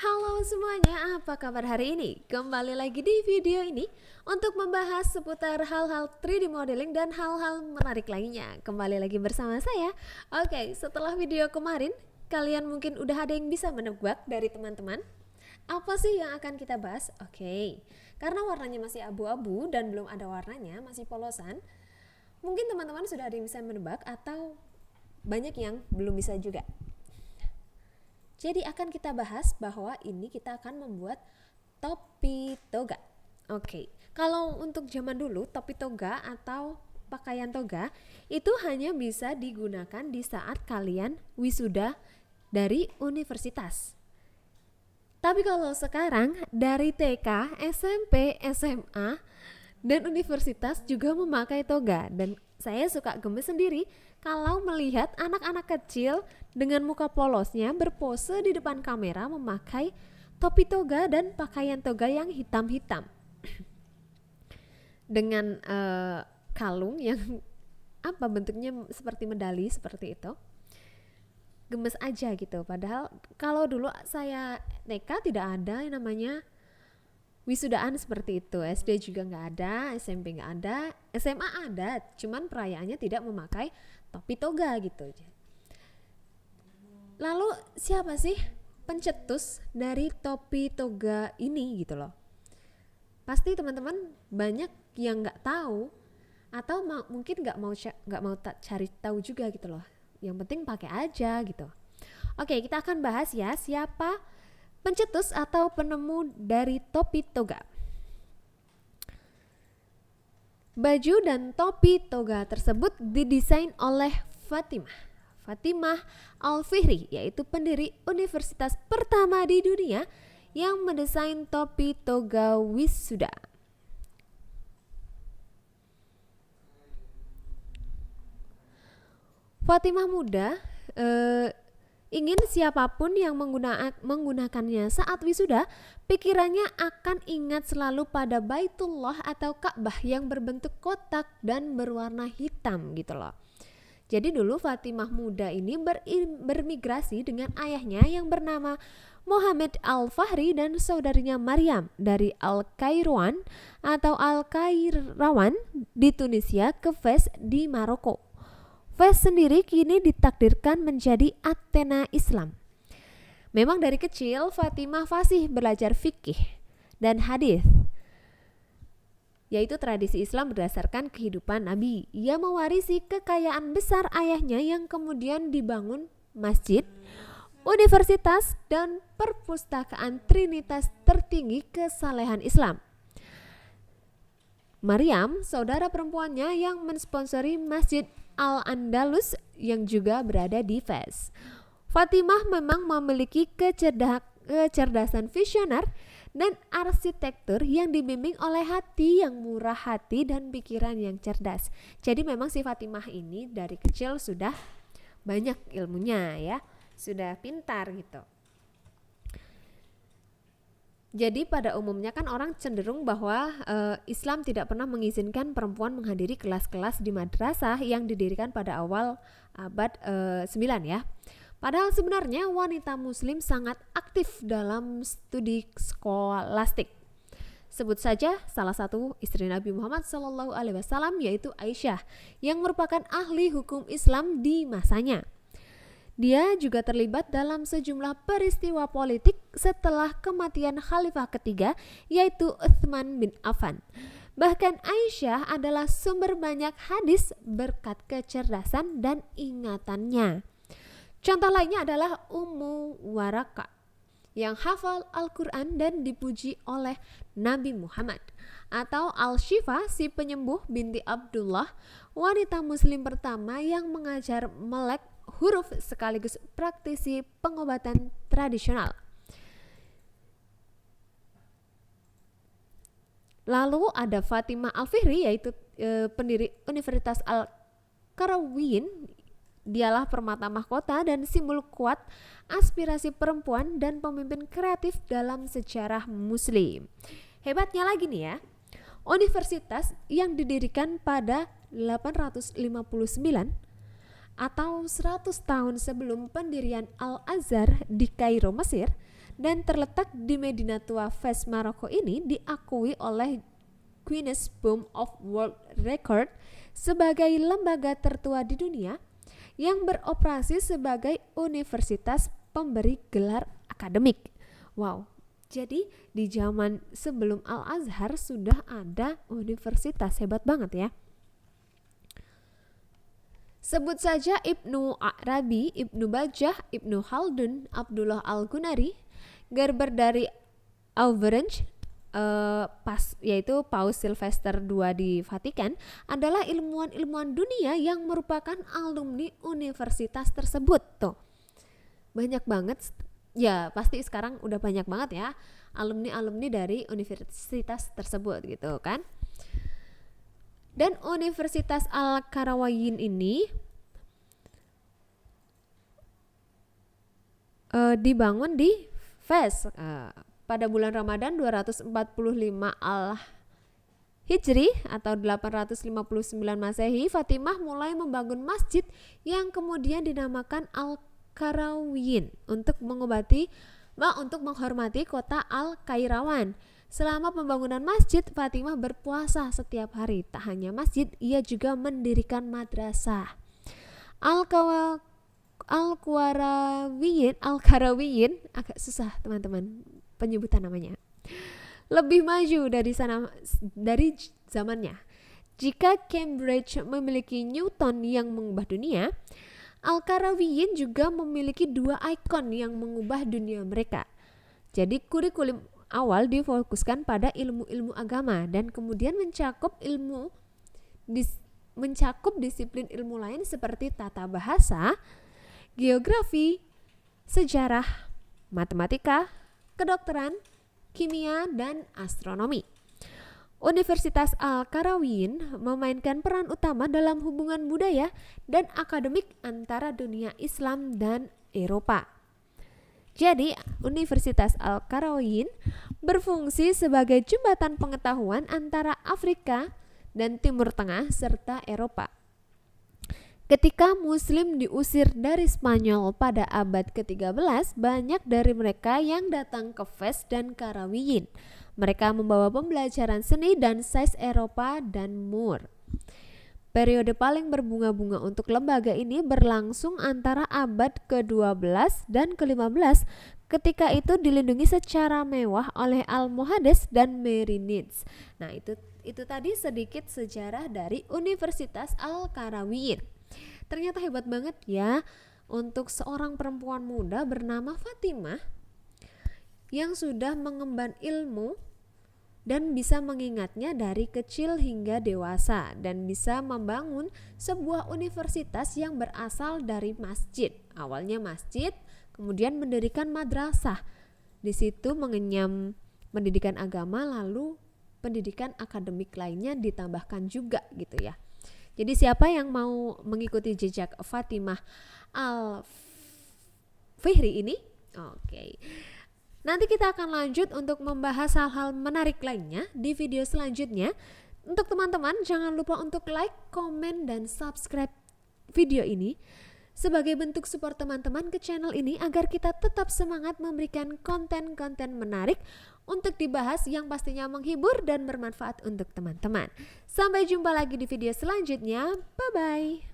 Halo semuanya, apa kabar hari ini? Kembali lagi di video ini untuk membahas seputar hal-hal 3D modeling dan hal-hal menarik lainnya. Kembali lagi bersama saya. Oke, setelah video kemarin, kalian mungkin udah ada yang bisa menebak dari teman-teman. Apa sih yang akan kita bahas? Oke, karena warnanya masih abu-abu dan belum ada warnanya, masih polosan, mungkin teman-teman sudah ada yang bisa menebak atau banyak yang belum bisa juga. Jadi akan kita bahas bahwa ini kita akan membuat topi toga. Oke, kalau untuk zaman dulu topi toga atau pakaian toga itu hanya bisa digunakan di saat kalian wisuda dari universitas. Tapi kalau sekarang dari TK, SMP, SMA, dan universitas juga memakai toga. Dan saya suka gemes sendiri kalau melihat anak-anak kecil dengan muka polosnya berpose di depan kamera memakai topi toga dan pakaian toga yang hitam-hitam dengan kalung yang bentuknya seperti medali seperti itu. Gemes aja gitu. Padahal kalau dulu saya TK tidak ada yang namanya wisudaan seperti itu. SD juga nggak ada, SMP nggak ada, SMA ada, cuman perayaannya tidak memakai topi toga gitu. Lalu siapa sih pencetus dari topi toga ini gitu loh? Pasti teman-teman banyak yang nggak tahu atau mungkin nggak mau cari tahu juga gitu loh. Yang penting pakai aja gitu. Oke, kita akan bahas ya siapa pencetus atau penemu dari topi toga. Baju dan topi toga tersebut didesain oleh Fatimah Al-Fihri, yaitu pendiri universitas pertama di dunia yang mendesain topi toga wisuda. Fatimah muda ingin siapapun yang menggunakannya saat wisuda, pikirannya akan ingat selalu pada Baitullah atau Ka'bah yang berbentuk kotak dan berwarna hitam gitu loh. Jadi dulu Fatimah muda ini bermigrasi dengan ayahnya yang bernama Muhammad Al-Fahri dan saudarinya Maryam dari Al-Kairawan atau Al-Kairawan di Tunisia ke Fez di Maroko. Fez sendiri kini ditakdirkan menjadi Athena Islam. Memang dari kecil Fatimah fasih belajar fikih dan hadis, yaitu tradisi Islam berdasarkan kehidupan Nabi. Ia mewarisi kekayaan besar ayahnya yang kemudian dibangun masjid, universitas, dan perpustakaan Trinitas tertinggi kesalehan Islam. Maryam, saudara perempuannya yang mensponsori Masjid Al-Andalus yang juga berada di Fez. Fatimah memang memiliki kecerdasan visioner dan arsitektur yang dibimbing oleh hati yang murah hati dan pikiran yang cerdas. Jadi memang si Fatimah ini dari kecil sudah banyak ilmunya ya, sudah pintar gitu. Jadi pada umumnya kan orang cenderung bahwa Islam tidak pernah mengizinkan perempuan menghadiri kelas-kelas di madrasah yang didirikan pada awal abad 9 ya. Padahal sebenarnya wanita muslim sangat aktif dalam studi skolastik. Sebut saja salah satu istri Nabi Muhammad SAW yaitu Aisyah yang merupakan ahli hukum Islam di masanya. Dia juga terlibat dalam sejumlah peristiwa politik setelah kematian Khalifah ketiga yaitu Utsman bin Affan. Bahkan Aisyah adalah sumber banyak hadis berkat kecerdasan dan ingatannya. Contoh lainnya adalah Ummu Waraka yang hafal Al-Quran dan dipuji oleh Nabi Muhammad, atau Al-Shifa si penyembuh binti Abdullah, wanita muslim pertama yang mengajar melek huruf sekaligus praktisi pengobatan tradisional. Lalu ada Fatimah Al-Fihri yaitu pendiri Universitas Al-Qarawiyyin. Dialah permata mahkota dan simbol kuat aspirasi perempuan dan pemimpin kreatif dalam sejarah muslim. Hebatnya lagi nih ya, universitas yang didirikan pada 859 atau 100 tahun sebelum pendirian Al-Azhar di Kairo, Mesir, dan terletak di Medina Tua Fez, Maroko ini diakui oleh Guinness Book of World Record sebagai lembaga tertua di dunia yang beroperasi sebagai universitas pemberi gelar akademik. Wow, jadi di zaman sebelum Al-Azhar sudah ada universitas, hebat banget ya. Sebut saja Ibnu Arabi, Ibnu Bajjah, Ibnu Khaldun, Abdullah Al-Gunari, Gerber dari Auvergne, yaitu Paus Sylvester II di Vatikan, adalah ilmuwan-ilmuwan dunia yang merupakan alumni universitas tersebut. Tuh, banyak banget ya, pasti sekarang udah banyak banget ya alumni-alumni dari universitas tersebut gitu kan. Dan Universitas Al-Qarawiyyin ini dibangun di Fez pada bulan Ramadan 245 Al-Hijri atau 859 Masehi. Fatimah mulai membangun masjid yang kemudian dinamakan Al-Qarawiyyin untuk menghormati kota Al-Qairawan. Selama pembangunan masjid, Fatimah berpuasa setiap hari. Tak hanya masjid, ia juga mendirikan madrasah. Al-Qarawiyyin agak susah teman-teman penyebutan namanya. Lebih maju dari zamannya. Jika Cambridge memiliki Newton yang mengubah dunia, Al-Qarawiyyin juga memiliki dua ikon yang mengubah dunia mereka. Jadi kurikulum awal difokuskan pada ilmu-ilmu agama dan kemudian mencakup disiplin ilmu lain seperti tata bahasa, geografi, sejarah, matematika, kedokteran, kimia, dan astronomi. Universitas Al-Qarawiyyin memainkan peran utama dalam hubungan budaya dan akademik antara dunia Islam dan Eropa. Jadi, Universitas Al-Qarawiyyin berfungsi sebagai jembatan pengetahuan antara Afrika dan Timur Tengah serta Eropa. Ketika Muslim diusir dari Spanyol pada abad ke-13, banyak dari mereka yang datang ke Fez dan Qarawiyyin. Mereka membawa pembelajaran seni dan sains Eropa dan Moor. Periode paling berbunga-bunga untuk lembaga ini berlangsung antara abad ke-12 dan ke-15. Ketika itu dilindungi secara mewah oleh Almohades dan Merinids. Nah, itu tadi sedikit sejarah dari Universitas Al-Qarawiyyin. Ternyata hebat banget ya untuk seorang perempuan muda bernama Fatimah yang sudah mengemban ilmu dan bisa mengingatnya dari kecil hingga dewasa dan bisa membangun sebuah universitas yang berasal dari masjid. Awalnya masjid, kemudian mendirikan madrasah. Di situ mengenyam pendidikan agama, lalu pendidikan akademik lainnya ditambahkan juga gitu ya. Jadi siapa yang mau mengikuti jejak Fatimah Al-Fihri ini? Oke. Nanti kita akan lanjut untuk membahas hal-hal menarik lainnya di video selanjutnya. Untuk teman-teman jangan lupa untuk like, komen, dan subscribe video ini sebagai bentuk support teman-teman ke channel ini agar kita tetap semangat memberikan konten-konten menarik untuk dibahas yang pastinya menghibur dan bermanfaat untuk teman-teman. Sampai jumpa lagi di video selanjutnya. Bye-bye.